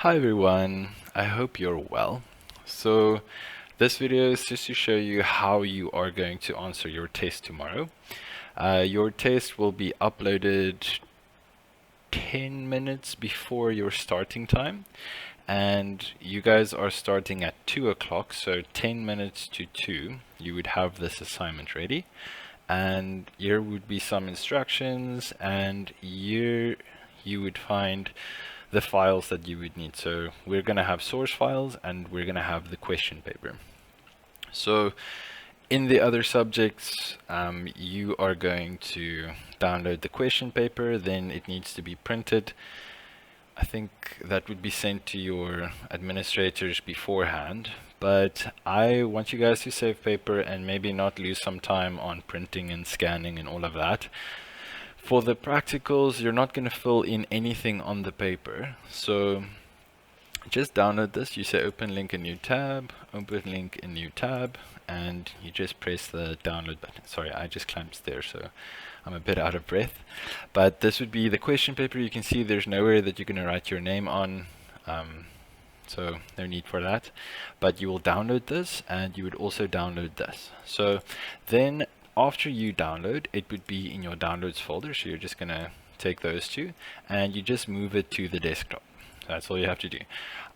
Hi everyone, I hope you're well. So this video is just to show you how you are going to answer your test tomorrow. Your test will be uploaded 10 minutes before your starting time, and you guys are starting at 2 o'clock, so 10 minutes to 2 you would have this assignment ready, and here would be some instructions, and here you would find the files that you would need. So we're going to have source files and we're going to have the question paper. So in the other subjects, you are going to download the question paper, then it needs to be printed. I think that would be sent to your administrators beforehand, but I want you guys to save paper and maybe not lose some time on printing and scanning and all of that. For the practicals, you're not going to fill in anything on the paper, so just download this. You say open link in new tab, open link in new tab, and you just press the download button. Sorry, I just climbed stairs, so I'm a bit out of breath. But this would be the question paper. You can see there's nowhere that you're going to write your name on, so no need for that. But you will download this, and you would also download this. So then after you download, it would be in your downloads folder, so you're just going to take those two, and you just move it to the desktop. That's all you have to do.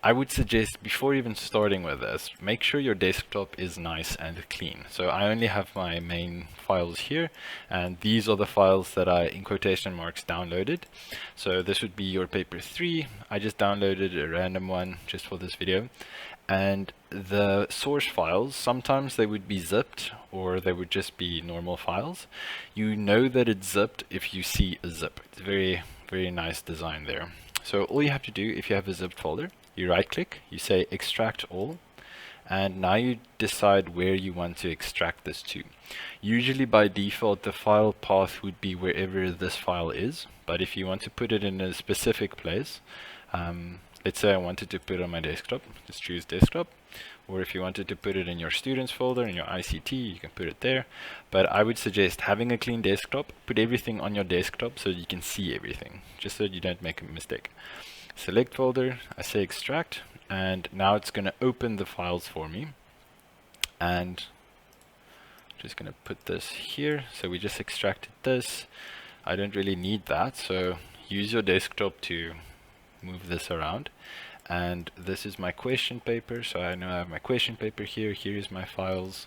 I would suggest before even starting with this, make sure your desktop is nice and clean. So I only have my main files here, and these are the files that I, in quotation marks, downloaded. So this would be your paper 3. I just downloaded a random one just for this video. And the source files, sometimes they would be zipped or they would just be normal files. You know that it's zipped if you see a zip. It's very, very nice design there. So all you have to do, if you have a zipped folder, you right click, you say extract all, and now you decide where you want to extract this to. Usually by default the file path would be wherever this file is, but if you want to put it in a specific place, let's say I wanted to put it on my desktop, just choose desktop. Or if you wanted to put it in your students folder, in your ICT, you can put it there. But I would suggest having a clean desktop, put everything on your desktop so you can see everything, just so you don't make a mistake. Select folder, I say extract, and now it's going to open the files for me. And I'm just going to put this here. So we just extracted this. I don't really need that, so use your desktop to move this around. And this is my question paper, so I know I have my question paper here. Here is my files.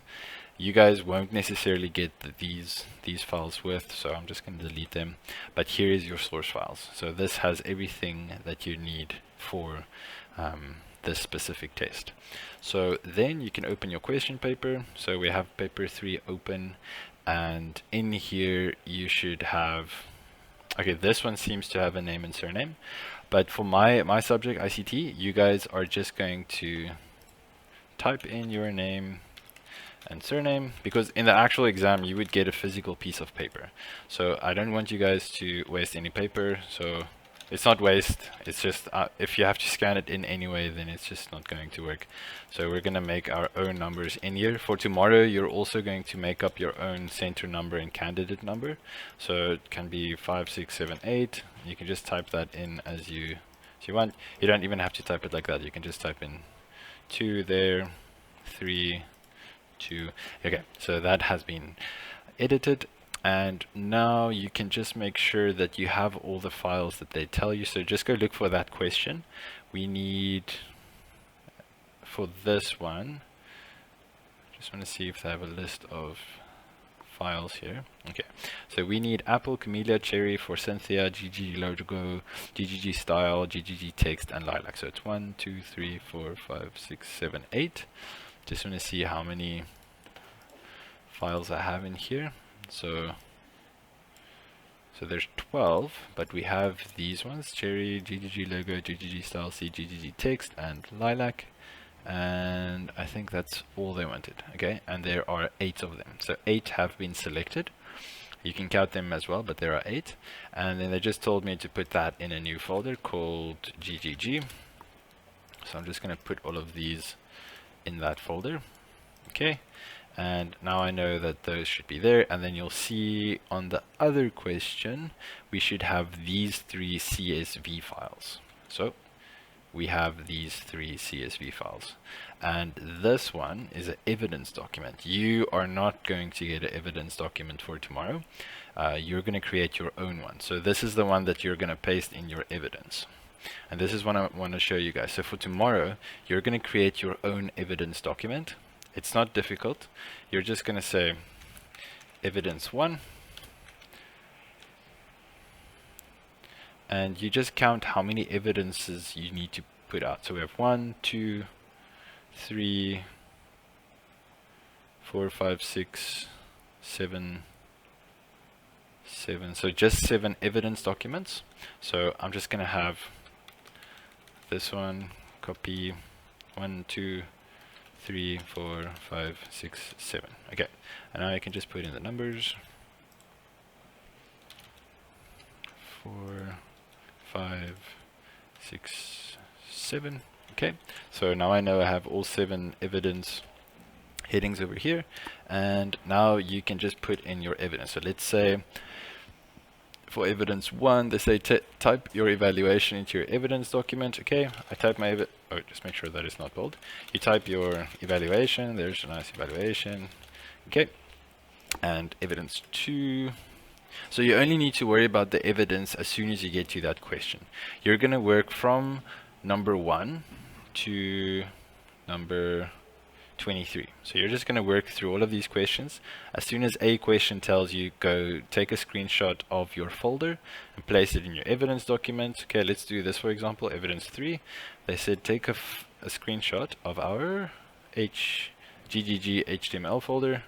You guys won't necessarily get these files with, so I'm just going to delete them. But here is your source files. So this has everything that you need for this specific test. So then you can open your question paper. So we have paper 3 open, and in here you should have, okay, this one seems to have a name and surname. But for my subject, ICT, you guys are just going to type in your name and surname, because in the actual exam you would get a physical piece of paper. So I don't want you guys to waste any paper. So it's not waste, it's just if you have to scan it in anyway, then it's just not going to work. So we're going to make our own numbers in here. For tomorrow, you're also going to make up your own center number and candidate number. So it can be 5, 6, 7, 8. You can just type that in as you want. You don't even have to type it like that. You can just type in 2 there, 3, 2. Okay, so that has been edited. And now you can just make sure that you have all the files that they tell you. So just go look for that question. We need, for this one, just want to see if they have a list of files here. Okay, so we need Apple, Camellia, Cherry for Cynthia, GGG logo, GGG style, GGG text, and lilac. So it's 1, 2, 3, 4, 5, 6, 7, 8. Just want to see how many files I have in here. So there's 12, but we have these ones: Cherry, GGG logo, GGG style, C, GGG text, and lilac. And I think that's all they wanted. Okay, and there are 8 of them. So 8 have been selected. You can count them as well, but there are 8. And then they just told me to put that in a new folder called GGG. So I'm just going to put all of these in that folder. Okay. And now I know that those should be there, and then you'll see on the other question we should have these 3 CSV files. So we have these 3 CSV files. And this one is an evidence document. You are not going to get an evidence document for tomorrow. You're going to create your own one. So this is the one that you're going to paste in your evidence. And this is what I want to show you guys. So for tomorrow, you're going to create your own evidence document. It's not difficult. You're just going to say evidence 1. And you just count how many evidences you need to put out. So we have 1, 2, 3, 4, 5, 6, 7, 7. So just 7 evidence documents. So I'm just going to have this one, copy 1, 2, 3, 4, 5, 6, 7. Okay, and now I can just put in the numbers. 4, 5, 6, 7. Okay, so now I know I have all 7 evidence headings over here, and now you can just put in your evidence. So let's say for evidence 1, they say type your evaluation into your evidence document. Okay, I type my just make sure that it's not bold. You type your evaluation. There's a nice evaluation. Okay, and evidence 2. So you only need to worry about the evidence as soon as you get to that question. You're going to work from number 1 to number 23. So you're just going to work through all of these questions. As soon as a question tells you, go take a screenshot of your folder and place it in your evidence document. Okay, let's do this, for example, evidence 3. They said take a screenshot of our GGG HTML folder.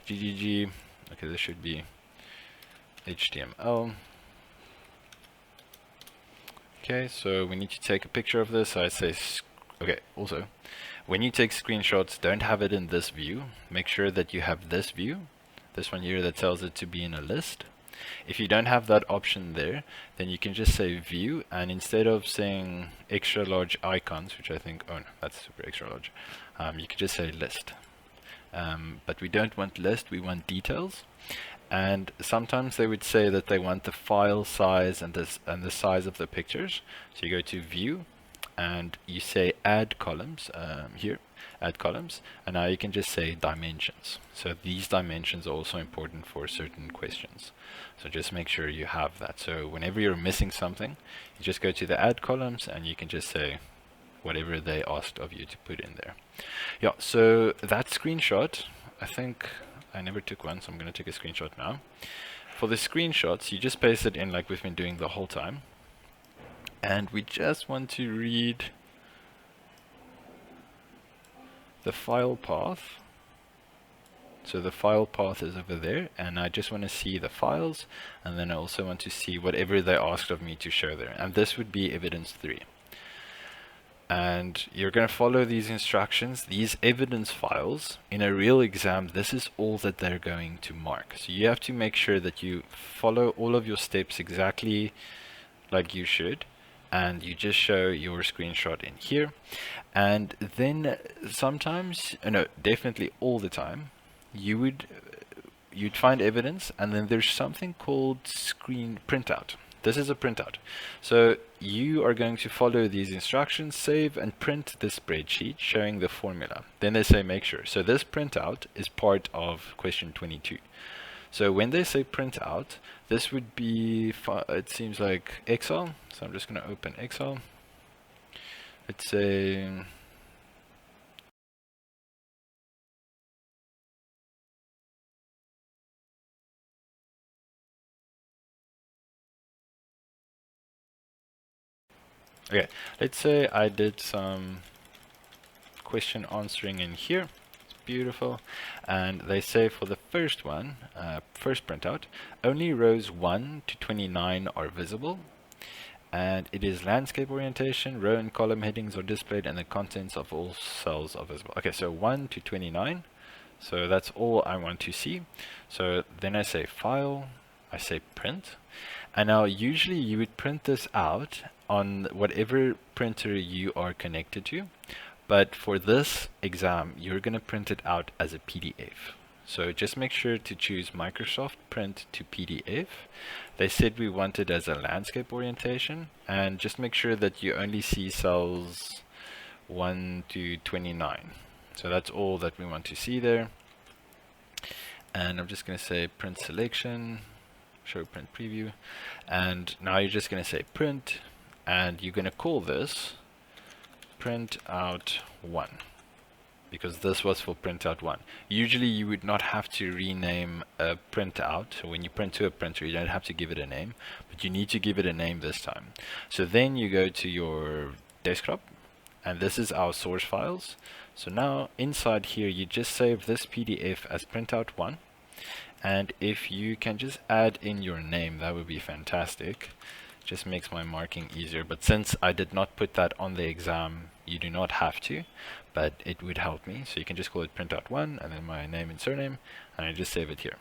GGG, okay, this should be HTML. Okay, so we need to take a picture of this. I say, okay, also, when you take screenshots, don't have it in this view. Make sure that you have this view, this one here that tells it to be in a list. If you don't have that option there, then you can just say view, and instead of saying extra large icons, which I think, oh no, that's super extra large, you can just say list. But we don't want list, we want details. And sometimes they would say that they want the file size and the size of the pictures. So you go to view and you say add columns here, add columns, and now you can just say dimensions. So these dimensions are also important for certain questions. So just make sure you have that. So whenever you're missing something, you just go to the add columns and you can just say whatever they asked of you to put in there. Yeah, so that screenshot, I think I never took one, so I'm going to take a screenshot now. For the screenshots, you just paste it in like we've been doing the whole time. And we just want to read the file path. So the file path is over there, and I just want to see the files, and then I also want to see whatever they asked of me to show there. And this would be evidence 3. And you're going to follow these instructions. These evidence files, in a real exam, this is all that they're going to mark. So you have to make sure that you follow all of your steps exactly like you should, and you just show your screenshot in here. And then sometimes, no, definitely all the time, you'd find evidence, and then there's something called screen printout. This is a printout. So you are going to follow these instructions, save and print the spreadsheet showing the formula. Then they say make sure. So this printout is part of question 22. So when they say printout, this would be, it seems like Excel. So I'm just going to open Excel. Let's say, okay, let's say I did some question answering in here. It's beautiful. And they say for the first one, first printout, only rows 1 to 29 are visible. And it is landscape orientation, row and column headings are displayed, and the contents of all cells are visible. Okay, so 1 to 29. So that's all I want to see. So then I say file, I say print. And now usually you would print this out on whatever printer you are connected to. But for this exam, you're going to print it out as a PDF. So just make sure to choose Microsoft Print to PDF. They said we want it as a landscape orientation, and just make sure that you only see cells 1 to 29. So that's all that we want to see there. And I'm just going to say print selection, show print preview, and now you're just going to say print, and you're going to call this printout 1, because this was for printout 1. Usually you would not have to rename a printout. So when you print to a printer, you don't have to give it a name, but you need to give it a name this time. So then you go to your desktop, and this is our source files. So now inside here, you just save this PDF as printout 1. And if you can just add in your name, that would be fantastic. Just makes my marking easier. But since I did not put that on the exam, you do not have to, but it would help me. So you can just call it printout 1 and then my name and surname, and I just save it here.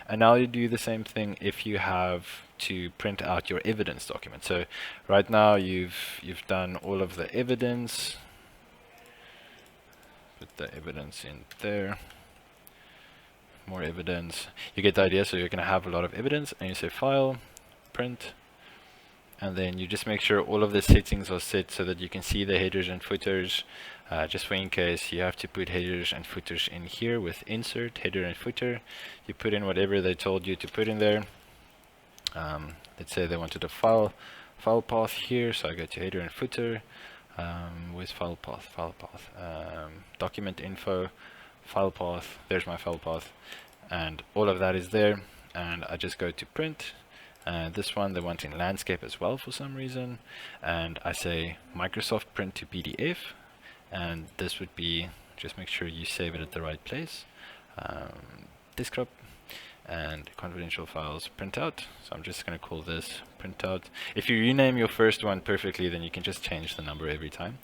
And now you do the same thing if you have to print out your evidence document. So right now you've done all of the evidence. Put the evidence in there. More evidence. You get the idea. So you're going to have a lot of evidence, and you say file, print, and then you just make sure all of the settings are set so that you can see the headers and footers. Just for in case, you have to put headers and footers in here with insert header and footer. You put in whatever they told you to put in there. Let's say they wanted a file path here, so I go to header and footer. Where's file path? Document info, file path. There's my file path, and all of that is there. And I just go to print. This one they want in landscape as well for some reason, and I say Microsoft Print to PDF, and this would be, just make sure you save it at the right place, desktop and confidential files printout. So I'm just going to call this printout. If you rename your first one perfectly, then you can just change the number every time.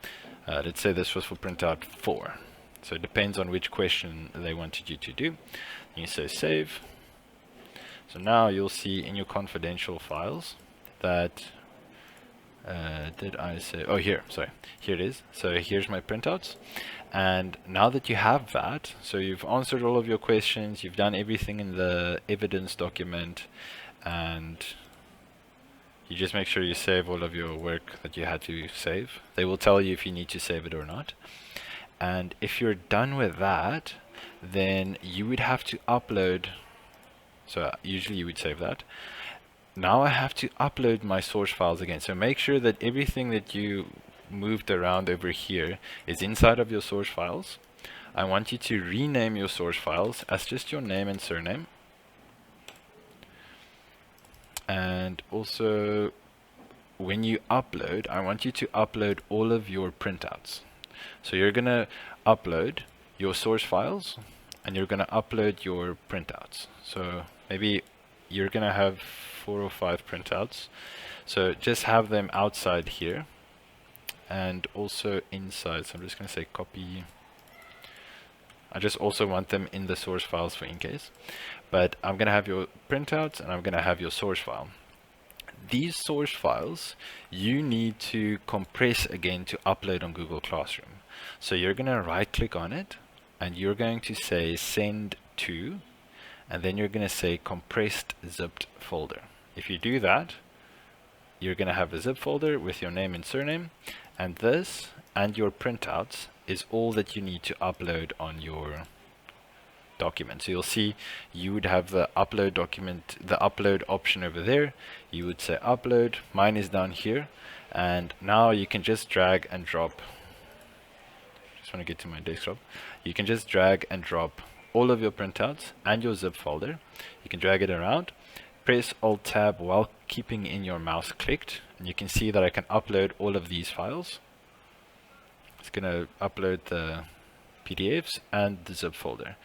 Let's say this was for printout 4, so it depends on which question they wanted you to do. You say save. So now you'll see in your confidential files that, did I say, oh here, sorry, here it is. So here's my printouts. And now that you have that, so you've answered all of your questions, you've done everything in the evidence document, and you just make sure you save all of your work that you had to save. They will tell you if you need to save it or not. And if you're done with that, then you would have to upload. So usually you would save that. Now I have to upload my source files again. So make sure that everything that you moved around over here is inside of your source files. I want you to rename your source files as just your name and surname. And also when you upload, I want you to upload all of your printouts. So you're going to upload your source files, and you're going to upload your printouts. So maybe you're going to have 4 or 5 printouts. So just have them outside here and also inside. So I'm just going to say copy. I just also want them in the source files for in case. But I'm going to have your printouts and I'm going to have your source file. These source files you need to compress again to upload on Google Classroom. So you're going to right click on it, and you're going to say send to, and then you're going to say compressed zipped folder. If you do that, you're going to have a zip folder with your name and surname, and this and your printouts is all that you need to upload on your document. So you'll see you would have the upload document, the upload option over there. You would say upload, mine is down here, and now you can just drag and drop. Just want to get to my desktop. You can just drag and drop all of your printouts and your zip folder. You can drag it around, press Alt Tab while keeping in your mouse clicked, and you can see that I can upload all of these files. It's going to upload the PDFs and the zip folder.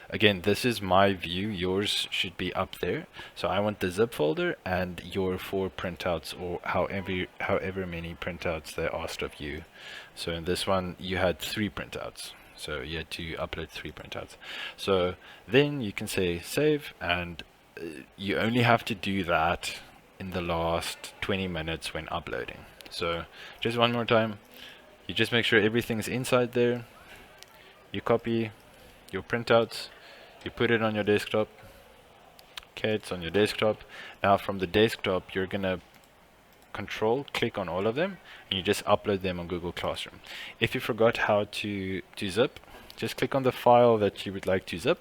Again, this is my view, yours should be up there. So I want the zip folder and your 4 printouts, or however many printouts they asked of you. So in this one you had 3 printouts, so you had to upload 3 printouts. So then you can say save, and you only have to do that in the last 20 minutes when uploading. So just one more time, you just make sure everything's inside there. You copy your printouts, You put it on your desktop. Okay, it's on your desktop. Now from the desktop, you're gonna control click on all of them and you just upload them on Google Classroom. If you forgot how to zip, just click on the file that you would like to zip,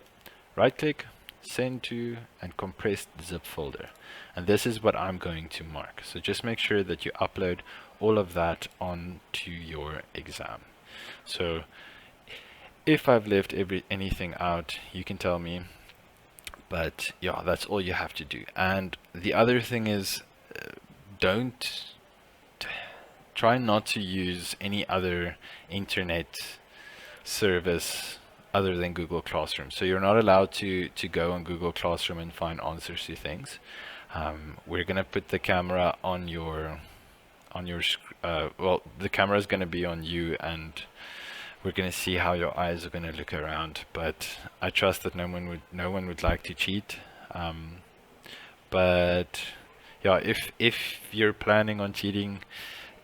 right click, send to, and compressed zip folder. And this is what I'm going to mark. So just make sure that you upload all of that onto your exam. So if I've left anything out, you can tell me. But yeah, that's all you have to do. And the other thing is, don't try not to use any other internet service other than Google Classroom. So you're not allowed to go on Google Classroom and find answers to things. We're gonna put the camera on your well, the camera is gonna be on you, and we're gonna see how your eyes are gonna look around. But I trust that no one would like to cheat. But yeah, if you're planning on cheating,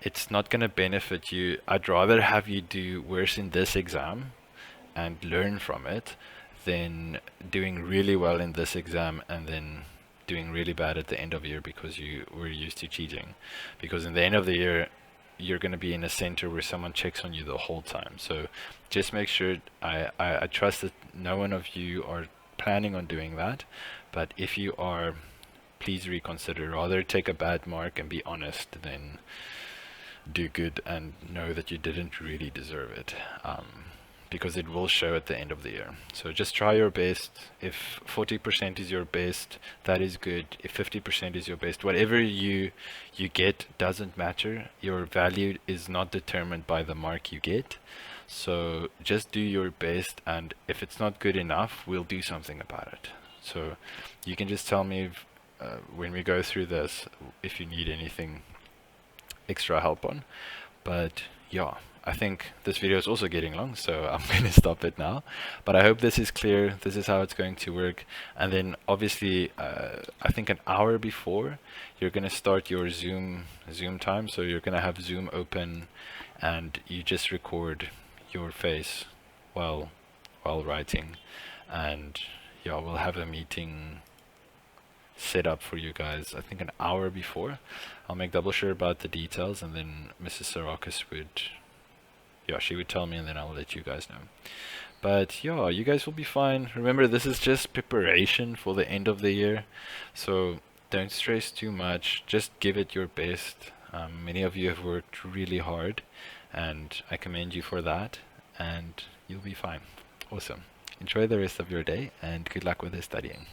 it's not gonna benefit you. I'd rather have you do worse in this exam and learn from it than doing really well in this exam and then doing really bad at the end of the year because you were used to cheating. Because in the end of the year, you're going to be in a center where someone checks on you the whole time. So just make sure, I trust that no one of you are planning on doing that. But if you are, please reconsider. Rather take a bad mark and be honest than do good and know that you didn't really deserve it. Because it will show at the end of the year. So just try your best. If 40% is your best, that is good. If 50% is your best, whatever you get doesn't matter. Your value is not determined by the mark you get. So just do your best, and if it's not good enough, we'll do something about it. So you can just tell me if, when we go through this, if you need anything extra help on. But yeah, I think this video is also getting long, so I'm going to stop it now. But I hope this is clear. This is how it's going to work. And then obviously, I think an hour before, you're going to start your Zoom time. So you're going to have Zoom open, and you just record your face while writing. And yeah, we'll have a meeting set up for you guys, I think an hour before. I'll make double sure about the details, and then Mrs. Sarakis would, yeah, she would tell me, and then I'll let you guys know. But yeah, you guys will be fine. Remember, this is just preparation for the end of the year, so don't stress too much. Just give it your best. Many of you have worked really hard, and I commend you for that, and you'll be fine. Awesome. Enjoy the rest of your day, and good luck with the studying.